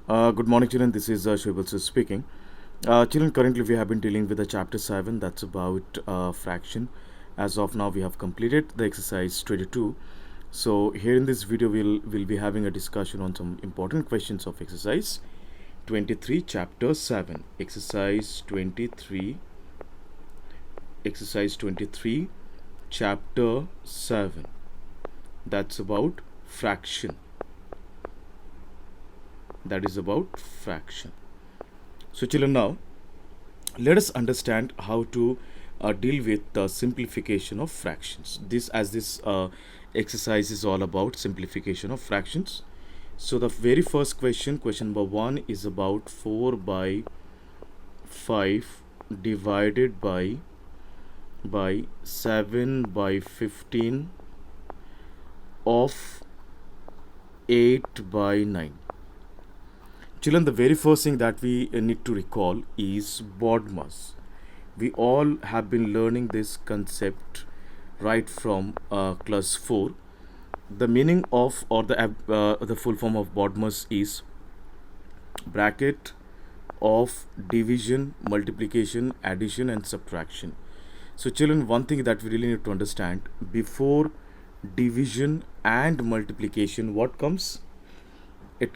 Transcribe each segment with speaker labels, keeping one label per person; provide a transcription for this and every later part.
Speaker 1: Good morning, children. This is Shobal speaking. Children, currently we have been dealing with the chapter 7, that's about fraction. As of now, we have completed the exercise 22. So, here in this video, we'll be having a discussion on some important questions of exercise 23, chapter 7. Exercise 23, chapter 7. That's about fraction. That is about fraction. So, children, now let us understand how to deal with the simplification of fractions. This exercise is all about simplification of fractions. So, the very first question, question number 1, is about 4 by 5 divided by 7 by 15 of 8 by 9. Children, the very first thing that we need to recall is BODMAS. We all have been learning this concept right from class 4. The meaning of, or the full form of BODMAS is bracket of division, multiplication, addition and subtraction. So children, one thing that we really need to understand, before division and multiplication, what comes? It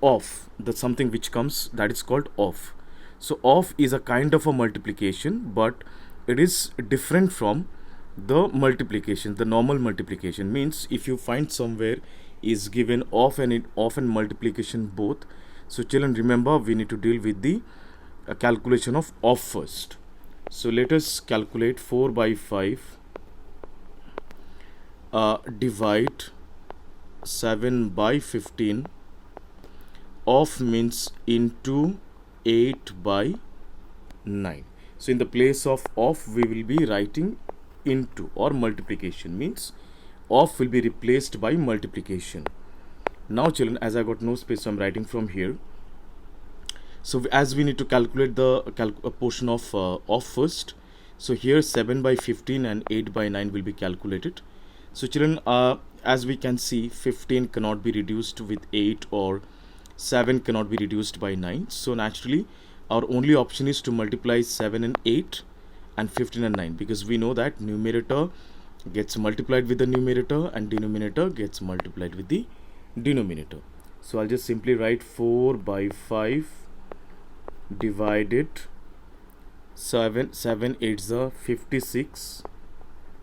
Speaker 1: Off, the something which comes, that is called off. So off is a kind of a multiplication, but it is different from the multiplication. The normal multiplication means if you find somewhere is given off and multiplication both. So children, remember, we need to deal with the calculation of off first. So let us calculate 4 by 5 divide 7 by 15 off means into 8 by 9. So in the place of off we will be writing into, or multiplication means off will be replaced by multiplication. Now children, as I got no space, so I'm writing from here. So as we need to calculate the portion of off first, so here 7 by 15 and 8 by 9 will be calculated. So children, as we can see, 15 cannot be reduced with 8, or 7 cannot be reduced by 9. So naturally our only option is to multiply 7 and 8 and 15 and 9, because we know that numerator gets multiplied with the numerator and denominator gets multiplied with the denominator. So I'll just simply write 4 by 5 divided 7 8s are 56,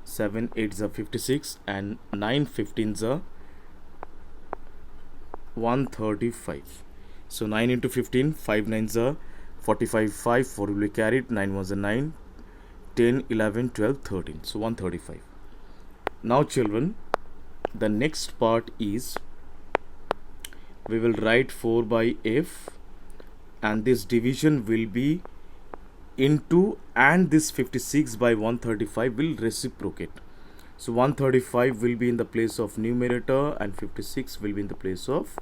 Speaker 1: 7 8s are 56 and 9 15s are 135. So 9 into 15, 5 9s are 45, 5 4 will be carried, 9 was a 9, 10 11 12 13, so 135. Now children, the next part is we will write 4 by f, and this division will be into, and this 56 by 135 will reciprocate. So 135 will be in the place of numerator and 56 will be in the place of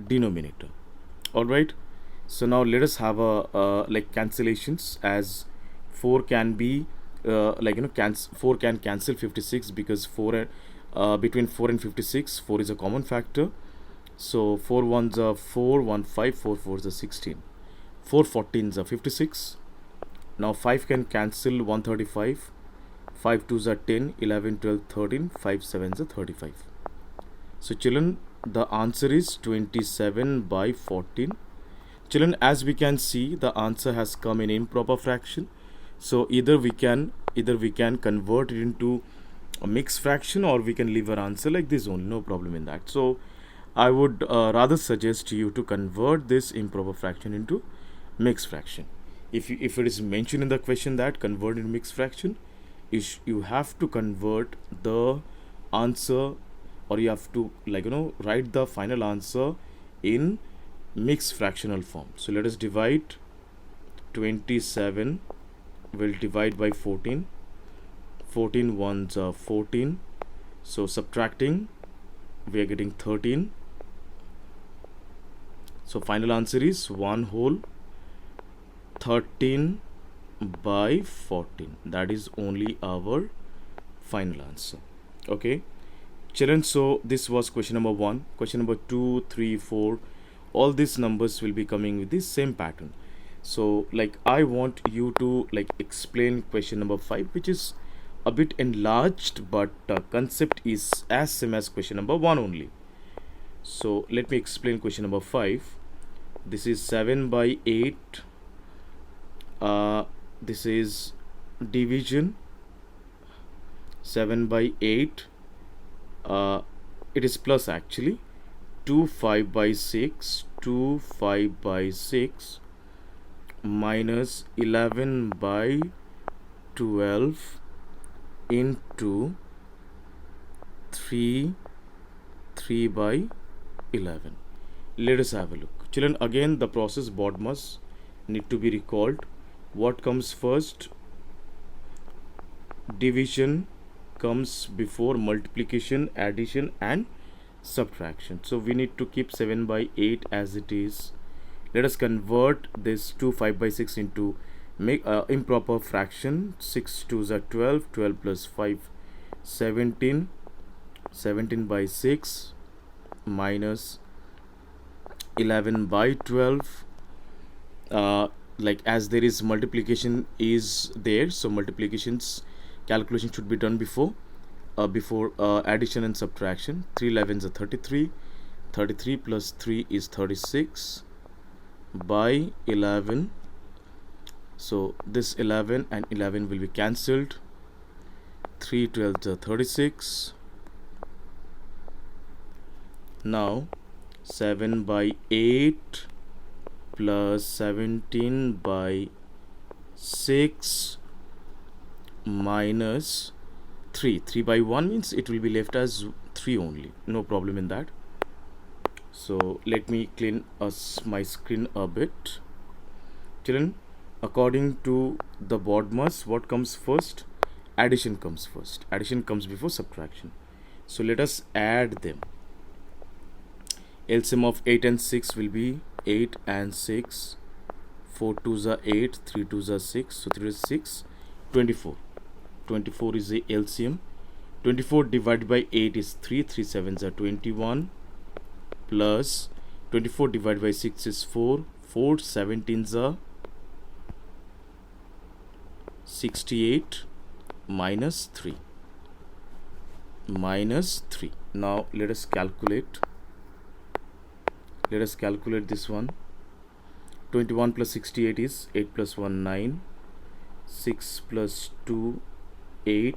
Speaker 1: denominator. Alright, so now let us have a like cancellations, as 4 can be 4 can cancel 56, because 4 between 4 and 56, 4 is a common factor. So 4 1s are 4, 1 5, 4 4s are 16, 4 14s are 56. Now 5 can cancel 135, 5 2s are 10, 11 12 13, 5 7s are 35. So children, the answer is 27 by 14. Children, as we can see, the answer has come in improper fraction. So either we can convert it into a mixed fraction, or we can leave our answer like this only, no problem in that. So I would rather suggest you to convert this improper fraction into mixed fraction. If it is mentioned in the question that convert into mixed fraction, you have to convert the answer, or you have to write the final answer in mixed fractional form. So let us divide 27 will divide by 14, 14 ones are 14, so subtracting we are getting 13. So final answer is 1 whole 13 by 14. That is only our final answer. Okay children, so this was question number 1. Question number 2, 3, 4, all these numbers will be coming with the same pattern. So like I want you to like explain question number 5, which is a bit enlarged, but concept is as same as question number 1 only. So let me explain question number 5. This is 7 by 8. This is division 7 by 8. It is plus actually. 2 5 by 6, 2 5 by 6 minus 11 by 12 into 3 by 11. Let us have a look. Children, again the process BODMAS need to be recalled. What comes first? Division comes before multiplication, addition and subtraction. So we need to keep 7 by 8 as it is. Let us convert this 2 5 by 6 into make improper fraction. 6 2s are 12, 12 plus 5 17, 17 by 6 minus 11 by 12. Like as there is multiplication is there, so multiplications calculation should be done before addition and subtraction. 3 11s are 33, 33 plus 3 is 36 by 11. So this 11 and 11 will be cancelled. 3 12s are 36. Now 7 by 8 plus 17 by 6 minus 3 by 1 means it will be left as 3 only, no problem in that. So let me clean my screen a bit. Children, according to the BODMAS, what comes first? Addition comes first. Addition comes before subtraction. So let us add them. LCM of 8 and 6 will be 8 and 6. 4 2s are 8, 3 2s are 6, so 3 is 6, 24. 24 is the LCM. 24 divided by 8 is 3, 3 7s are 21, plus 24 divided by 6 is 4, 4 17s are 68 minus 3. Now let us calculate. This one. 21 plus 68 is 8 plus 1 9, 6 plus 2 8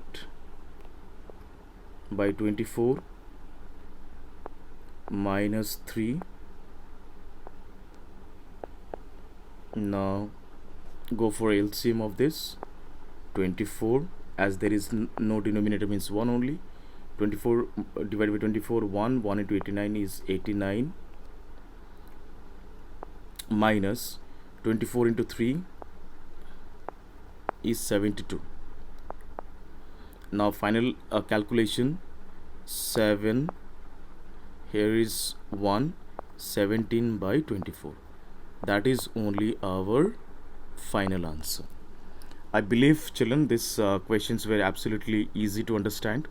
Speaker 1: by 24 minus 3. Now go for LCM of this. 24, as there is no denominator means 1 only. 24 divided by 24, 1 into 89 is 89 minus 24 into 3 is 72. Now final calculation. 7, here is 1, 17 by 24. That is only our final answer. I believe, children, these questions were absolutely easy to understand.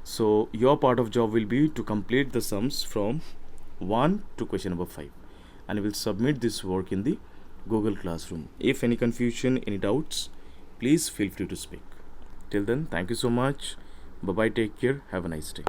Speaker 1: So your part of job will be to complete the sums from 1 to question number 5, and you will submit this work in the Google Classroom. If any confusion, any doubts, please feel free to speak. Till then, thank you so much. Bye bye, take care, have a nice day.